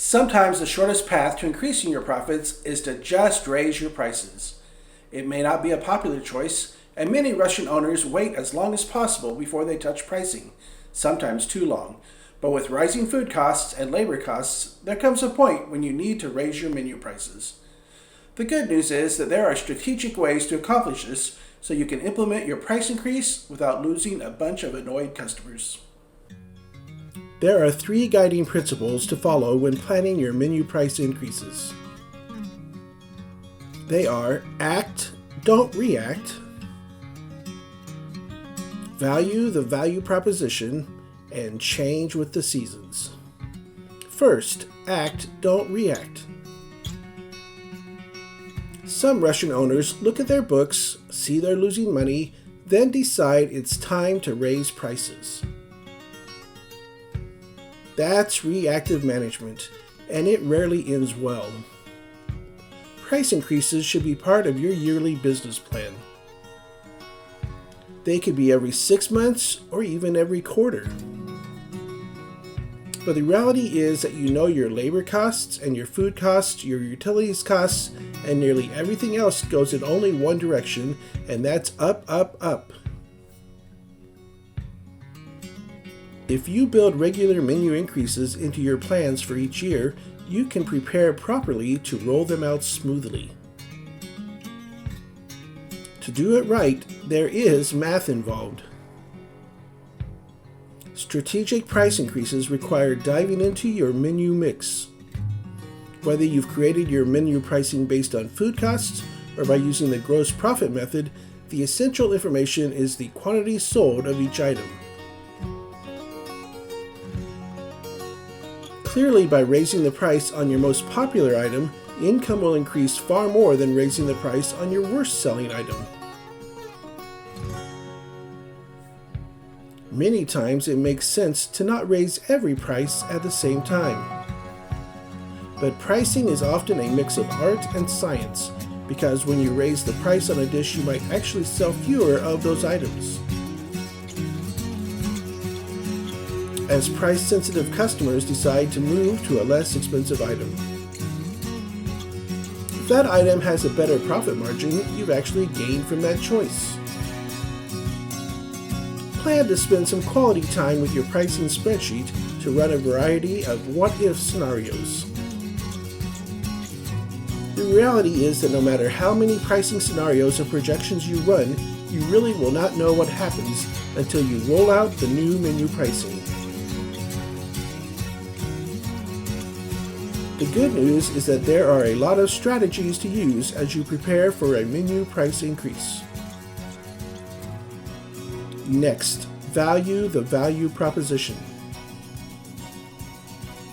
Sometimes the shortest path to increasing your profits is to just raise your prices. It may not be a popular choice, and many restaurant owners wait as long as possible before they touch pricing, sometimes too long. But with rising food costs and labor costs, there comes a point when you need to raise your menu prices. The good news is that there are strategic ways to accomplish this so you can implement your price increase without losing a bunch of annoyed customers. There are 3 guiding principles to follow when planning your menu price increases. They are act, don't react, value the value proposition, and change with the seasons. First, act, don't react. Some restaurant owners look at their books, see they're losing money, then decide it's time to raise prices. That's reactive management, and it rarely ends well. Price increases should be part of your yearly business plan. They could be every 6 months or even every quarter. But the reality is that you know your labor costs and your food costs, your utilities costs, and nearly everything else goes in only one direction, and that's up, up, up. If you build regular menu increases into your plans for each year, you can prepare properly to roll them out smoothly. To do it right, there is math involved. Strategic price increases require diving into your menu mix. Whether you've created your menu pricing based on food costs or by using the gross profit method, the essential information is the quantity sold of each item. Clearly, by raising the price on your most popular item, income will increase far more than raising the price on your worst selling item. Many times it makes sense to not raise every price at the same time. But pricing is often a mix of art and science, because when you raise the price on a dish, you might actually sell fewer of those items. As price-sensitive customers decide to move to a less expensive item. If that item has a better profit margin, you've actually gained from that choice. Plan to spend some quality time with your pricing spreadsheet to run a variety of what-if scenarios. The reality is that no matter how many pricing scenarios or projections you run, you really will not know what happens until you roll out the new menu pricing. The good news is that there are a lot of strategies to use as you prepare for a menu price increase. Next, value the value proposition.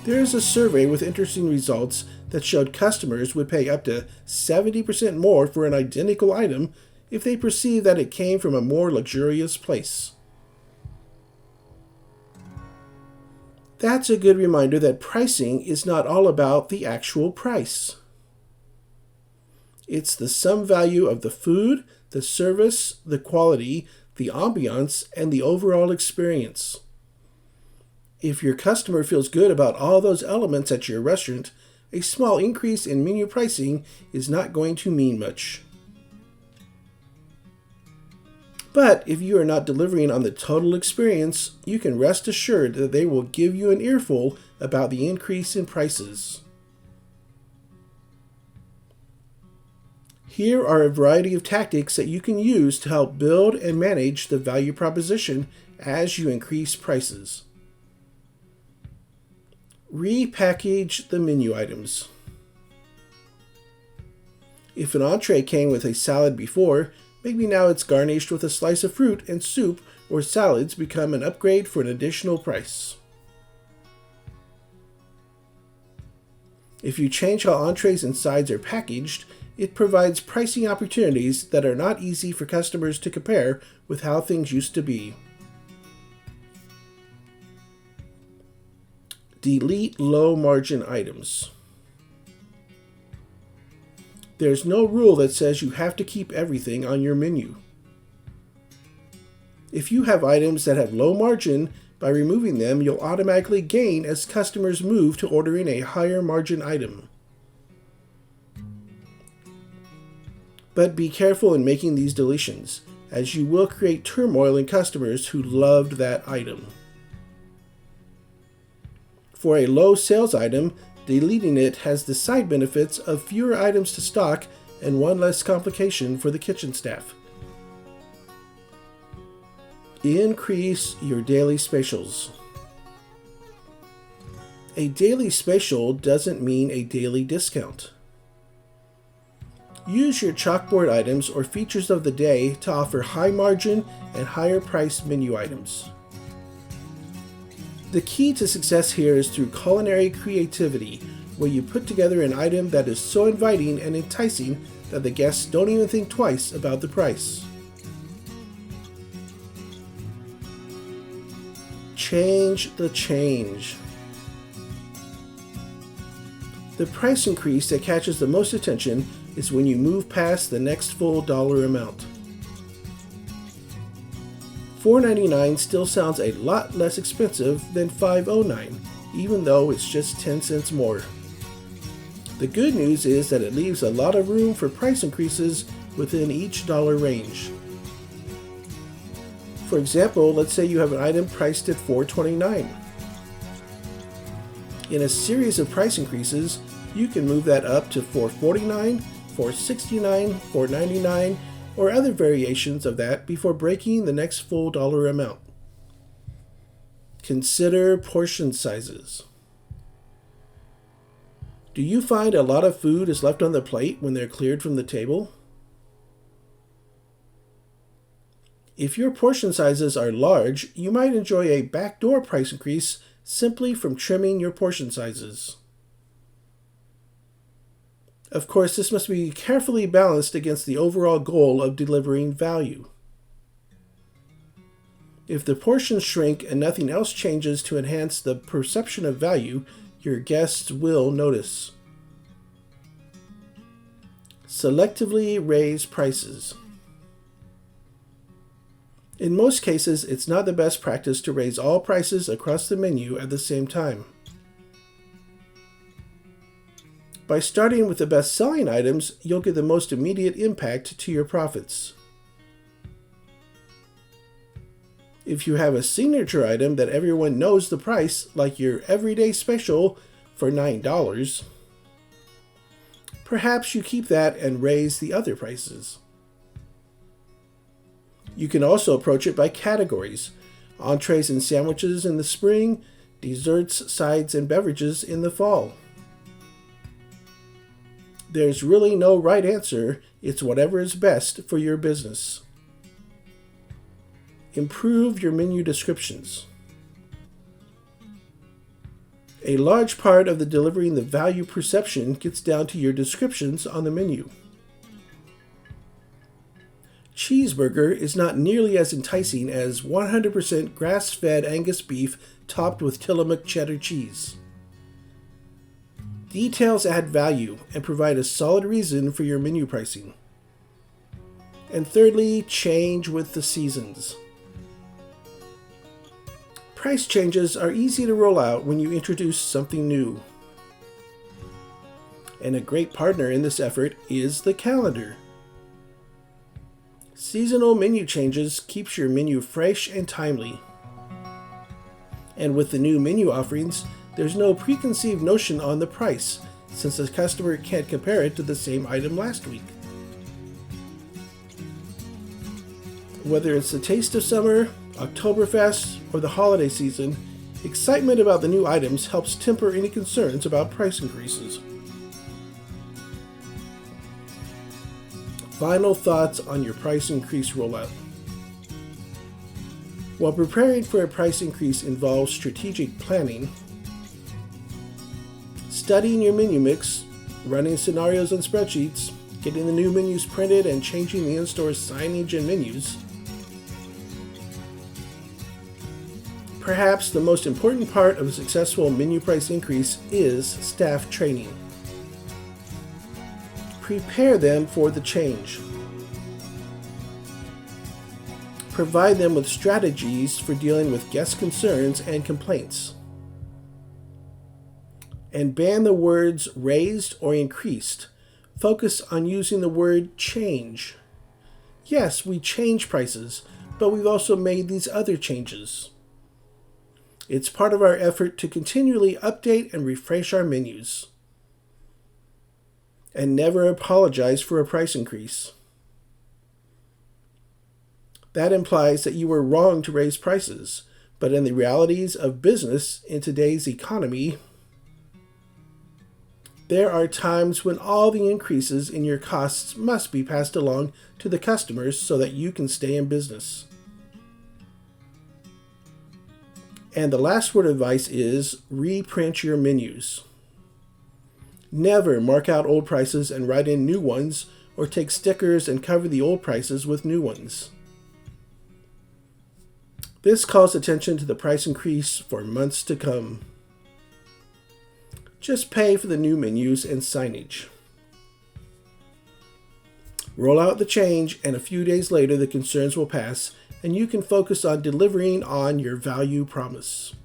There is a survey with interesting results that showed customers would pay up to 70% more for an identical item if they perceived that it came from a more luxurious place. That's a good reminder that pricing is not all about the actual price. It's the sum value of the food, the service, the quality, the ambiance, and the overall experience. If your customer feels good about all those elements at your restaurant, a small increase in menu pricing is not going to mean much. But if you are not delivering on the total experience, you can rest assured that they will give you an earful about the increase in prices. Here are a variety of tactics that you can use to help build and manage the value proposition as you increase prices. Repackage the menu items. If an entree came with a salad before, maybe now it's garnished with a slice of fruit and soup or salads become an upgrade for an additional price. If you change how entrees and sides are packaged, it provides pricing opportunities that are not easy for customers to compare with how things used to be. Delete low-margin items. There's no rule that says you have to keep everything on your menu. If you have items that have low margin By removing them, you'll automatically gain as customers move to ordering a higher margin item. But be careful in making these deletions, as you will create turmoil in customers who loved that item. For a low sales item, deleting it has the side benefits of fewer items to stock and one less complication for the kitchen staff. Increase your daily specials. A daily special doesn't mean a daily discount. Use your chalkboard items or features of the day to offer high margin and higher priced menu items. The key to success here is through culinary creativity, where you put together an item that is so inviting and enticing that the guests don't even think twice about the price. Change the change. The price increase that catches the most attention is when you move past the next full dollar amount. $4.99 still sounds a lot less expensive than $5.09, even though it's just 10 cents more. The good news is that it leaves a lot of room for price increases within each dollar range. For example, let's say you have an item priced at $4.29. In a series of price increases, you can move that up to $4.49, $4.69, $4.99, or other variations of that before breaking the next full dollar amount. Consider portion sizes. Do you find a lot of food is left on the plate when they're cleared from the table? If your portion sizes are large, you might enjoy a backdoor price increase simply from trimming your portion sizes. Of course, this must be carefully balanced against the overall goal of delivering value. If the portions shrink and nothing else changes to enhance the perception of value, your guests will notice. Selectively raise prices. In most cases, it's not the best practice to raise all prices across the menu at the same time. By starting with the best-selling items, you'll get the most immediate impact to your profits. If you have a signature item that everyone knows the price, like your everyday special for $9, perhaps you keep that and raise the other prices. You can also approach it by categories: entrees and sandwiches in the spring, desserts, sides, and beverages in the fall. There's really no right answer, it's whatever is best for your business. Improve your menu descriptions. A large part of the delivering the value perception gets down to your descriptions on the menu. Cheeseburger is not nearly as enticing as 100% grass-fed Angus beef topped with Tillamook cheddar cheese. Details add value and provide a solid reason for your menu pricing. And thirdly, change with the seasons. Price changes are easy to roll out when you introduce something new. And a great partner in this effort is the calendar. Seasonal menu changes keeps your menu fresh and timely. And with the new menu offerings, there's no preconceived notion on the price, since the customer can't compare it to the same item last week. Whether it's the taste of summer, Oktoberfest, or the holiday season, excitement about the new items helps temper any concerns about price increases. Final thoughts on your price increase rollout. While preparing for a price increase involves strategic planning, studying your menu mix, running scenarios and spreadsheets, getting the new menus printed, and changing the in-store signage and menus, perhaps the most important part of a successful menu price increase is staff training. Prepare them for the change. Provide them with strategies for dealing with guest concerns and complaints. And ban the words raised or increased. Focus on using the word change. Yes, we change prices, but we've also made these other changes. It's part of our effort to continually update and refresh our menus. And never apologize for a price increase. That implies that you were wrong to raise prices, but in the realities of business in today's economy, there are times when all the increases in your costs must be passed along to the customers so that you can stay in business. And the last word of advice is reprint your menus. Never mark out old prices and write in new ones, or take stickers and cover the old prices with new ones. This calls attention to the price increase for months to come. Just pay for the new menus and signage. Roll out the change, and a few days later the concerns will pass, and you can focus on delivering on your value promise.